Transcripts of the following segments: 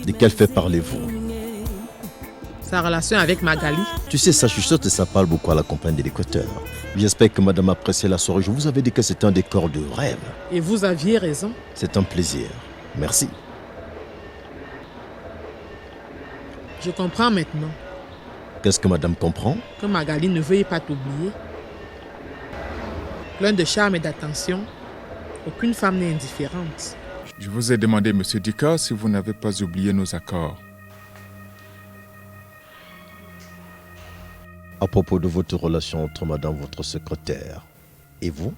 De quel fait parlez-vous? Sa relation avec Magali. Tu sais, ça chuchote et ça parle beaucoup à la compagne de l'Équateur. J'espère que madame apprécie la soirée. Je vous avais dit que c'était un décor de rêve. Et vous aviez raison. C'est un plaisir. Merci. Je comprends maintenant Qu'est-ce que madame comprend? que Magali ne veuille pas t'oublier. Plein de charme et d'attention, aucune femme n'est indifférente. Je vous ai demandé, monsieur Dika, si vous n'avez pas oublié nos accords. À propos de votre relation entre madame, votre secrétaire, et vous,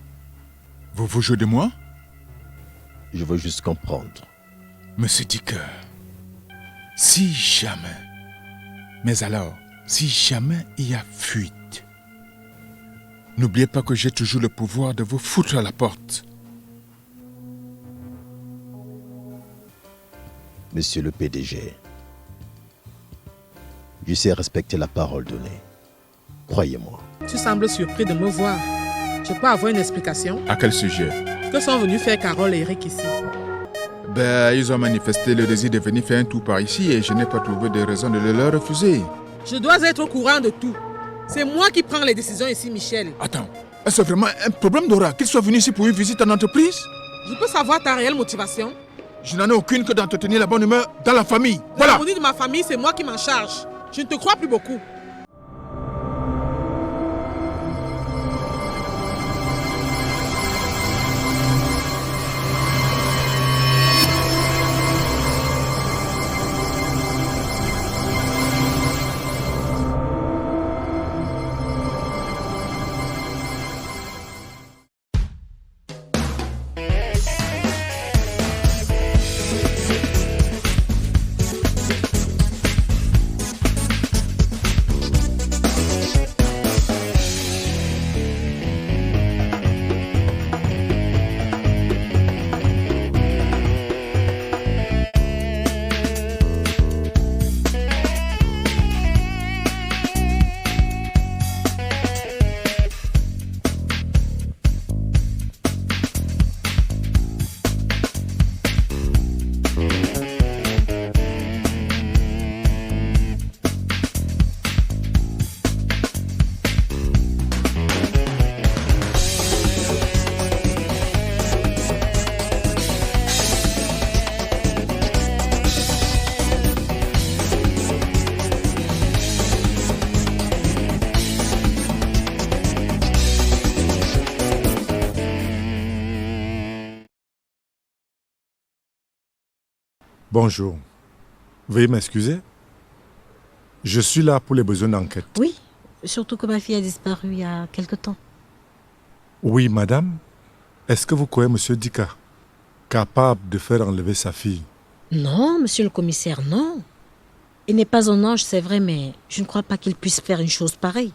Vous vous jouez de moi? je veux juste comprendre. Monsieur Dika, si jamais, mais alors, si jamais il y a fuite, n'oubliez pas que j'ai toujours le pouvoir de vous foutre à la porte. Monsieur le PDG, je sais respecter la parole donnée. Croyez-moi. Tu sembles surpris de me voir. Je peux avoir une explication? À quel sujet? Que sont venus faire Carole et Eric ici? Ils ont manifesté le désir de venir faire un tour par ici et je n'ai pas trouvé de raison de le leur refuser. Je dois être au courant de tout. C'est moi qui prends les décisions ici, Michel. Attends, est-ce vraiment un problème d'Aura qu'ils soient venus ici pour une visite en entreprise? Je peux savoir ta réelle motivation? Je n'en ai aucune que d'entretenir la bonne humeur dans la famille. Voilà. L'harmonie de ma famille, c'est moi qui m'en charge. Je ne te crois plus beaucoup. Bonjour. Veuillez m'excuser. Je suis là pour les besoins d'enquête. Oui, surtout que ma fille a disparu il y a quelque temps. Oui, madame. Est-ce que vous croyez monsieur Dika capable de faire enlever sa fille? Non, monsieur le commissaire, non. Il n'est pas un ange, c'est vrai, mais je ne crois pas qu'il puisse faire une chose pareille.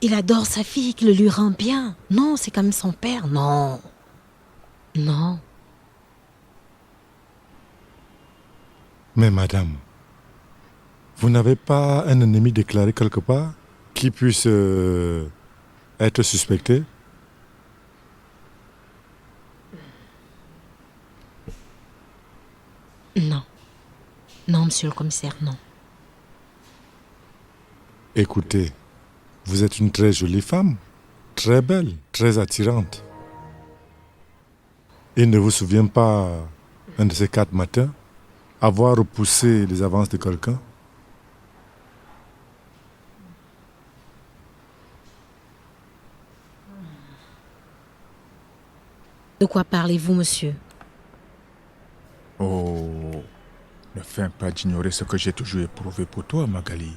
Il adore sa fille, qu'il le lui rend bien. Non, c'est quand même son père, non. Non. Mais madame, vous n'avez pas un ennemi déclaré quelque part qui puisse être suspecté? Non. Non, monsieur le commissaire, non. Écoutez, vous êtes une très jolie femme, très belle, très attirante. Il ne vous souvient pas, un de ces 4 matins, avoir repoussé les avances de quelqu'un? De quoi parlez-vous, monsieur? Oh, ne feins pas d'ignorer ce que j'ai toujours éprouvé pour toi, Magali.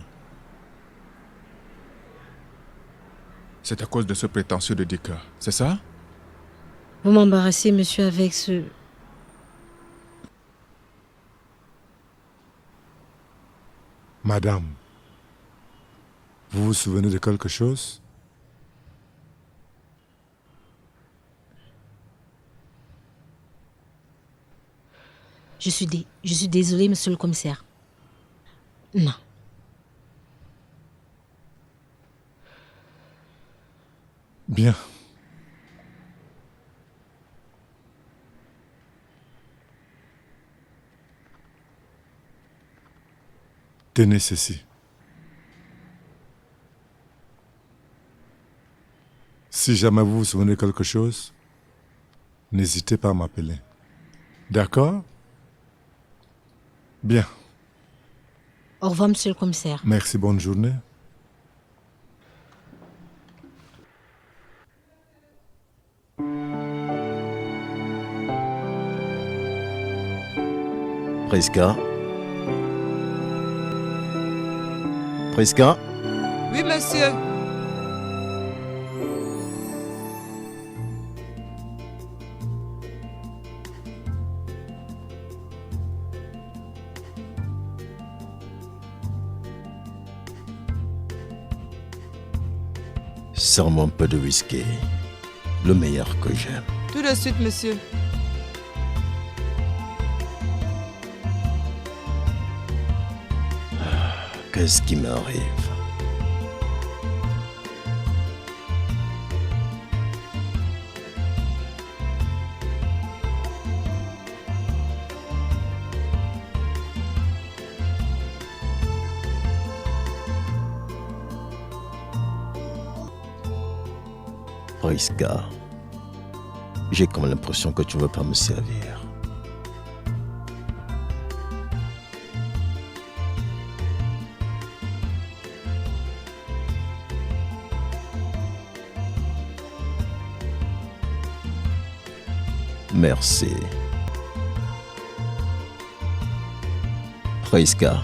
C'est à cause de ce prétentieux de Dika, c'est ça? Vous m'embarrassez, monsieur, avec ce... Madame, vous vous souvenez de quelque chose? Je suis désolée, monsieur le commissaire. Non. Bien. Tenez ceci. Si jamais vous vous souvenez de quelque chose, n'hésitez pas à m'appeler. D'accord? Bien. Au revoir, monsieur le commissaire. Merci, bonne journée. Priska? Priska? Oui, monsieur. Serre-moi un peu de whisky. Le meilleur que j'aime. Tout de suite, monsieur. Qu'est-ce qui m'arrive? Priska, j'ai comme l'impression que tu ne veux pas me servir. Merci. Priska.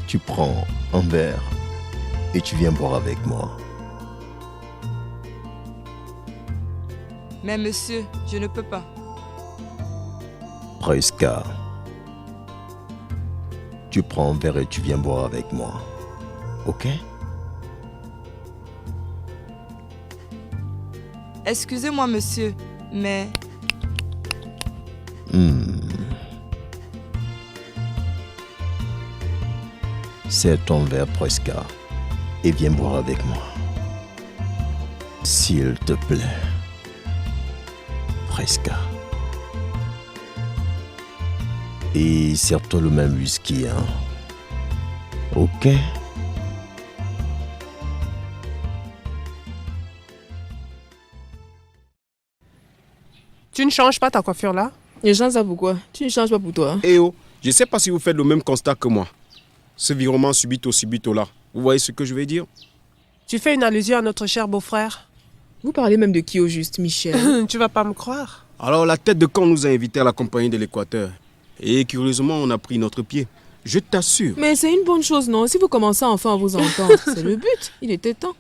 Tu prends un verre et tu viens boire avec moi. Mais monsieur, je ne peux pas. Priska. Tu prends un verre et tu viens boire avec moi. Ok? Excusez-moi, monsieur, mais... C'est ton verre, Priska. Et viens boire avec moi. S'il te plaît. Priska. Et serre-toi le même whisky, hein? Ok? Tu ne changes pas ta coiffure là? Je change ça pourquoi? Tu ne changes pas pour toi. Eh oh, je ne sais pas si vous faites le même constat que moi. Ce virement subito là, vous voyez ce que je veux dire? Tu fais une allusion à notre cher beau-frère? Vous parlez même de qui au juste, Michel? Tu vas pas me croire? Alors la tête de camp nous a invités à la compagnie de l'Équateur. Et curieusement, on a pris notre pied. Je t'assure. Mais c'est une bonne chose, non? Si vous commencez enfin à vous entendre, c'est le but. Il était temps.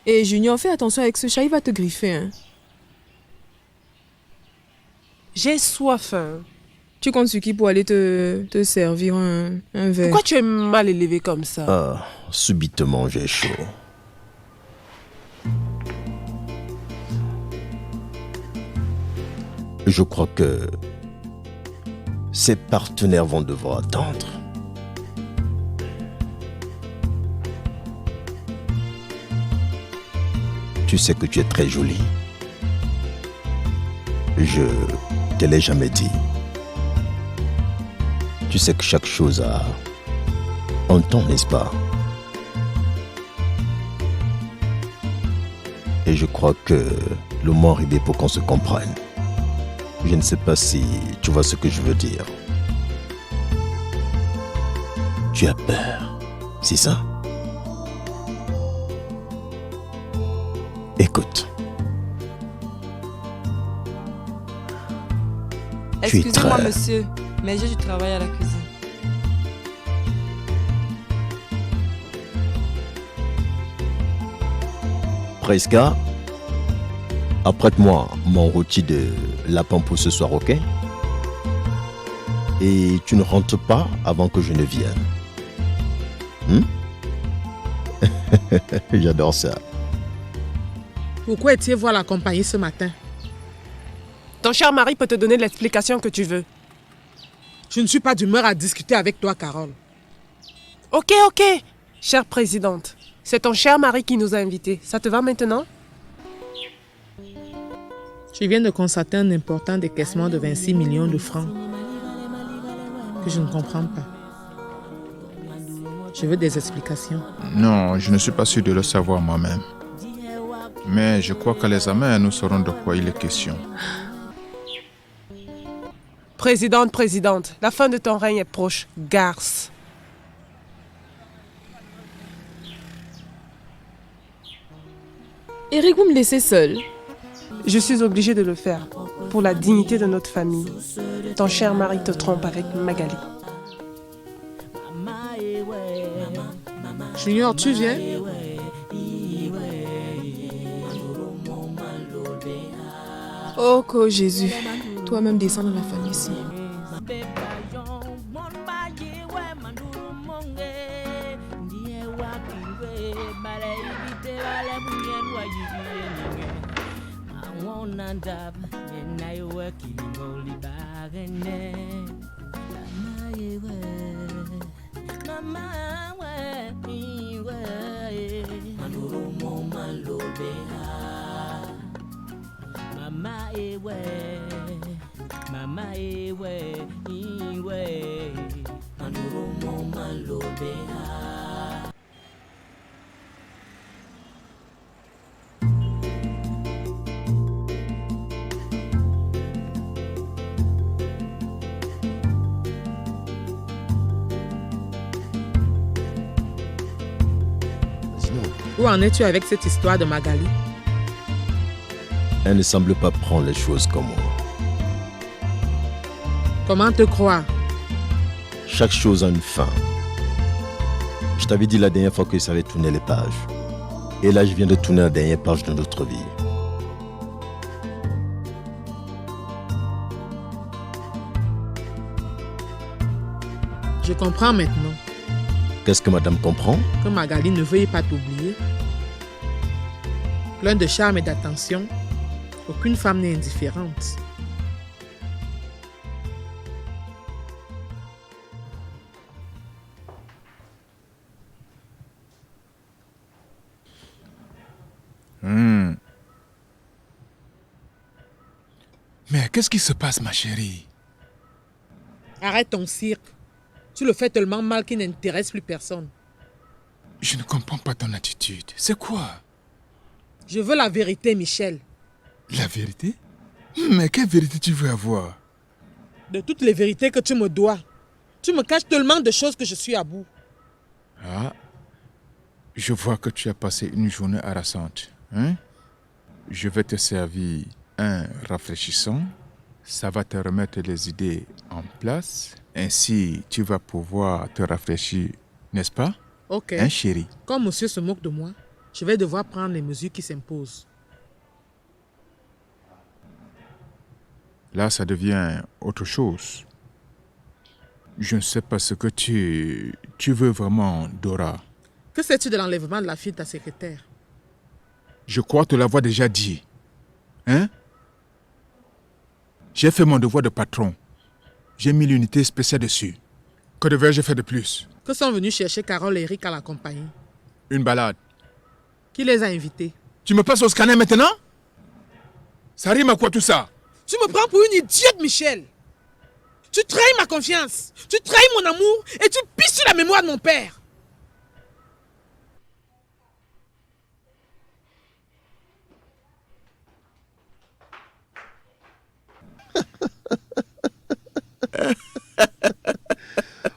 Et Junior, fais attention avec ce chat, il va te griffer. Hein. J'ai soif. Hein. Tu comptes sur qui pour aller te servir un verre? Pourquoi tu es mal élevé comme ça? Ah, subitement j'ai chaud. Je crois que ses partenaires vont devoir attendre. Tu sais que tu es très jolie. Je te l'ai jamais dit. Tu sais que chaque chose a un temps, n'est-ce pas? Et je crois que le moment est arrivé pour qu'on se comprenne. Je ne sais pas si tu vois ce que je veux dire. Tu as peur, c'est ça? Écoute. Tu es Excusez-moi, très... monsieur, mais j'ai du travail à la cuisine. Priska, apprête-moi mon rôti de lapin pour ce soir, ok? Et tu ne rentres pas avant que je ne vienne. J'adore ça. Pourquoi étiez voir la compagnie ce matin? Ton cher mari peut te donner l'explication que tu veux. Je ne suis pas d'humeur à discuter avec toi, Carole. Ok. Chère présidente, c'est ton cher mari qui nous a invités. Ça te va maintenant? Tu viens de constater un important décaissement de 26 millions de francs que je ne comprends pas. Je veux des explications. Non, je ne suis pas sûr de le savoir moi-même. Mais je crois qu'à l'examen, nous saurons de quoi il est question. Présidente, la fin de ton règne est proche. Garce. Eric, vous me laissez seul. Je suis obligée de le faire pour la dignité de notre famille. Ton cher mari te trompe avec Magali. Junior, tu viens? Oh, que Jésus, toi-même descends dans la famille ici. Où en es-tu avec cette histoire de Magali? Elle ne semble pas prendre les choses comme moi. Comment te croire? Chaque chose a une fin. Je t'avais dit la dernière fois que je savais tourner les pages. Et là, je viens de tourner la dernière page de notre vie. Je comprends maintenant Qu'est-ce que madame comprend? que Magali ne veuille pas t'oublier. Plein de charme et d'attention, aucune femme n'est indifférente. Mais qu'est-ce qui se passe, ma chérie? Arrête ton cirque. Tu le fais tellement mal qu'il n'intéresse plus personne. Je ne comprends pas ton attitude. C'est quoi? Je veux la vérité, Michel. La vérité? Mais quelle vérité tu veux avoir? De toutes les vérités que tu me dois. Tu me caches tellement de choses que je suis à bout. Ah, je vois que tu as passé une journée harassante. Hein? Je vais te servir un rafraîchissant. Ça va te remettre les idées en place. Ainsi, tu vas pouvoir te rafraîchir, n'est-ce pas? Ok. Hein, chérie? Comme monsieur se moque de moi, je vais devoir prendre les mesures qui s'imposent. Là, ça devient autre chose. Je ne sais pas ce que tu veux vraiment, Dora. Que sais-tu de l'enlèvement de la fille de ta secrétaire? Je crois te l'avoir déjà dit. Hein? J'ai fait mon devoir de patron. J'ai mis l'unité spéciale dessus. Que devais-je faire de plus? Que sont venus chercher Carole et Eric à la compagnie? Une balade. Qui les a invités? Tu me passes au scanner maintenant? Ça rime à quoi tout ça? Tu me prends pour une idiote, Michel. Tu trahis ma confiance. Tu trahis mon amour et tu pisses sur la mémoire de mon père.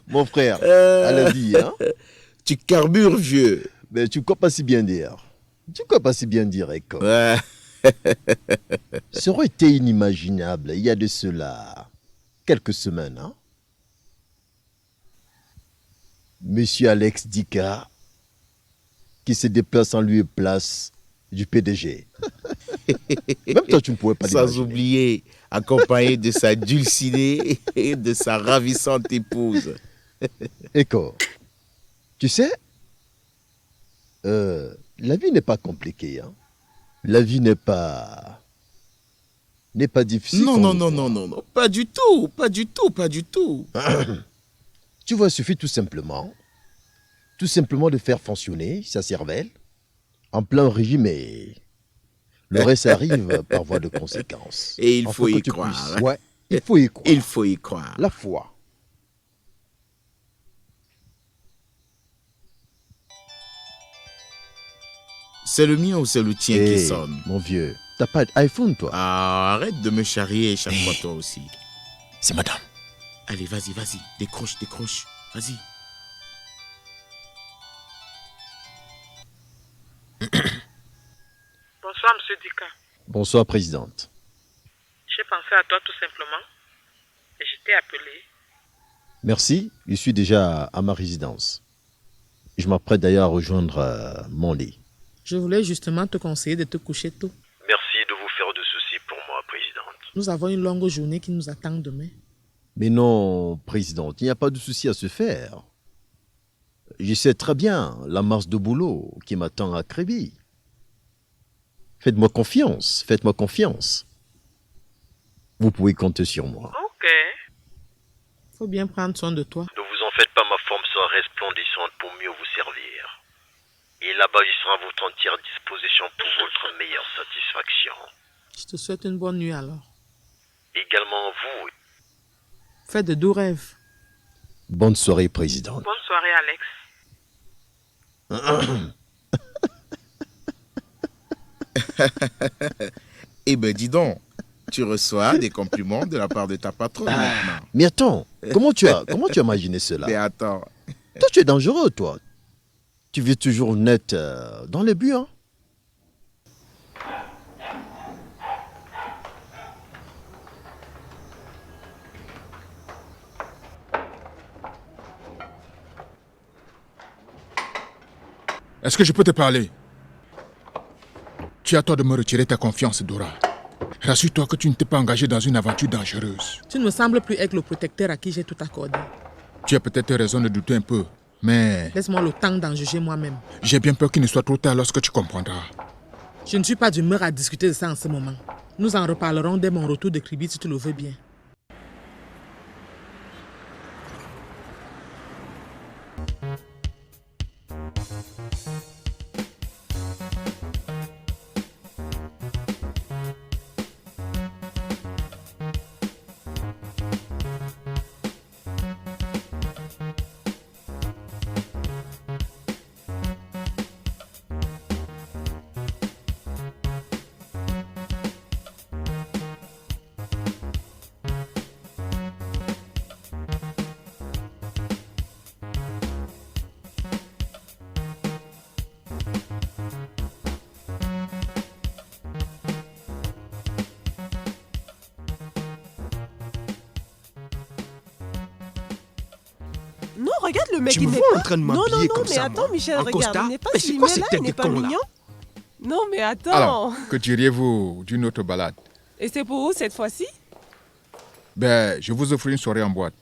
Mon frère, elle a dit, hein? Tu carbures, vieux. Mais tu crois pas si bien dire. Tu crois pas si bien dire, Eko. Ouais. Ça aurait été inimaginable il y a de cela quelques semaines, hein? Monsieur Alex Dika qui se déplace en lieu et place du PDG. Même toi, tu ne pouvais pas Sans l'imaginer. oublier, accompagné de sa dulcinée et de sa ravissante épouse. Eko, tu sais, la vie n'est pas compliquée, hein? La vie n'est pas difficile. Non, comme non, on non, croit. non, non, non, pas du tout, pas du tout, pas du tout. Tu vois, il suffit tout simplement de faire fonctionner sa cervelle en plein régime et Le reste arrive par voie de conséquence. Et il Enfin, faut que y tu croire. puisses. Ouais, il faut y croire. Il faut y croire. La foi. C'est le mien ou c'est le tien qui Hé, sonne? mon vieux, t'as pas d'iPhone, toi? Ah, arrête de me charrier chaque fois Hey. toi aussi. C'est madame. Allez, vas-y, vas-y. Décroche, décroche. Vas-y. Bonsoir, monsieur Dika. Bonsoir, présidente. J'ai pensé à toi tout simplement. Et je t'ai appelé. Merci, je suis déjà à ma résidence. Je m'apprête d'ailleurs à rejoindre mon lit. Je voulais justement te conseiller de te coucher tôt. Merci de vous faire de soucis pour moi, présidente. Nous avons une longue journée qui nous attend demain. Mais non, présidente, il n'y a pas de souci à se faire. Je sais très bien la masse de boulot qui m'attend à Créby. Faites-moi confiance, faites-moi confiance. Vous pouvez compter sur moi. Ok. Faut bien prendre soin de toi. Ne vous en faites pas, ma forme sera resplendissante pour mieux vous servir. Et là-bas, je serai à votre entière disposition pour votre meilleure satisfaction. Je te souhaite une bonne nuit alors. Également vous. Fais de doux rêves. Bonne soirée, présidente. Bonne soirée, Alex. Eh ben, dis donc. Tu reçois des compliments de la part de ta patronne maintenant. Mais attends, comment tu as imaginé cela? Mais attends. Toi, tu es dangereux, toi. Tu vis toujours net dans les buts, hein? Est-ce que je peux te parler? Tu as tort de me retirer ta confiance, Dora. Rassure-toi que tu ne t'es pas engagé dans une aventure dangereuse. Tu ne me sembles plus être le protecteur à qui j'ai tout accordé. Tu as peut-être raison de douter un peu, mais Laisse-moi le temps d'en juger moi-même. j'ai bien peur qu'il ne soit trop tard lorsque tu comprendras. Je ne suis pas d'humeur à discuter de ça en ce moment. Nous en reparlerons dès mon retour de Kribi si tu le veux bien. Non, regarde le mec, Tu il me n'est vois pas... en train de Non, non, m'habiller non, comme mais ça, attends, moi. Michel, En regarde, costard. il n'est pas Mais c'est quoi filmé cette là, tête il n'est de pas con, là? mignon. Non, mais attends. Alors, que diriez-vous d'une autre balade? Et c'est pour où cette fois-ci? Ben, je vous offre une soirée en boîte.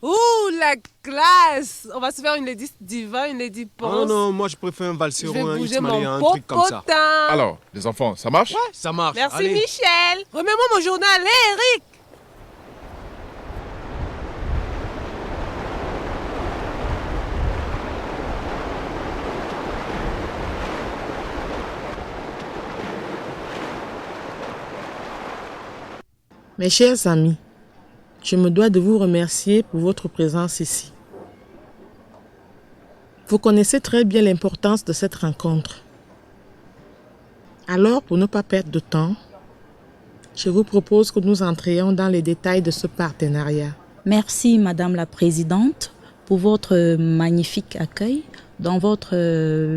Ouh, la classe! On va se faire une Lady Diva, une Lady Ah non, Ponce. non, moi je préfère un Je valsero, vais un bouger Ismaël, un mon truc comme ça. popotin. Alors, les enfants, ça marche? Ça marche. Merci Allez. Michel. Remets-moi mon journal, hé Eric. Mes chers amis, je me dois de vous remercier pour votre présence ici. Vous connaissez très bien l'importance de cette rencontre. Alors, pour ne pas perdre de temps, je vous propose que nous entrions dans les détails de ce partenariat. Merci, Madame la Présidente, pour votre magnifique accueil dans votre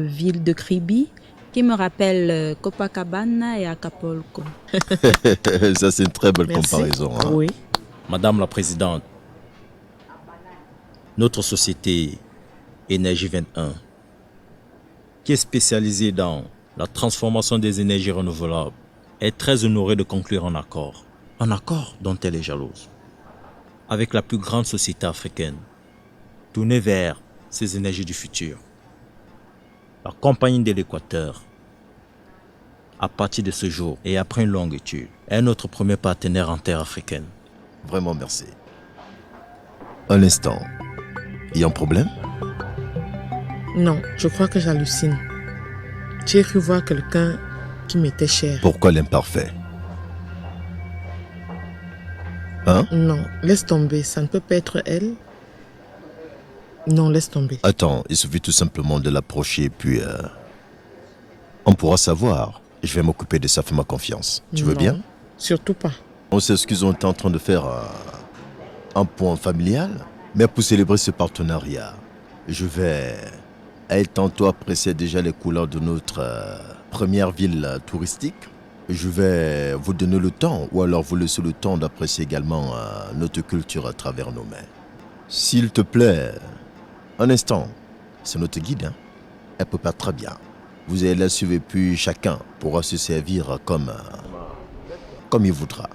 ville de Kribi, qui me rappelle Copacabana et Acapulco. Ça, c'est une très belle Merci. comparaison. Hein? Oui. Madame la Présidente, notre société Énergie 21, qui est spécialisée dans la transformation des énergies renouvelables, est très honorée de conclure un accord dont elle est jalouse, avec la plus grande société africaine, tournée vers ces énergies du futur. La Compagnie de l'Équateur, à partir de ce jour et après une longue étude, est notre premier partenaire en terre africaine. Vraiment, merci. Un instant. Il y a un problème? Non, je crois que j'hallucine. J'ai cru voir quelqu'un qui m'était cher. Pourquoi l'imparfait? Hein? Non, laisse tomber, ça ne peut pas être elle. Non, laisse tomber. Attends, il suffit tout simplement de l'approcher, puis on pourra savoir. Je vais m'occuper de ça, fais-moi confiance. Tu veux Non, bien? surtout pas. On s'excuse, on est en train de faire un point familial, mais pour célébrer ce partenariat, je vais être tantôt apprécier déjà les couleurs de notre première ville touristique. Je vais vous donner le temps, ou alors vous laisser le temps d'apprécier également notre culture à travers nos mains. S'il te plaît, un instant, c'est notre guide, hein? Elle peut pas très bien. Vous allez la suivre et puis chacun pourra se servir comme il voudra.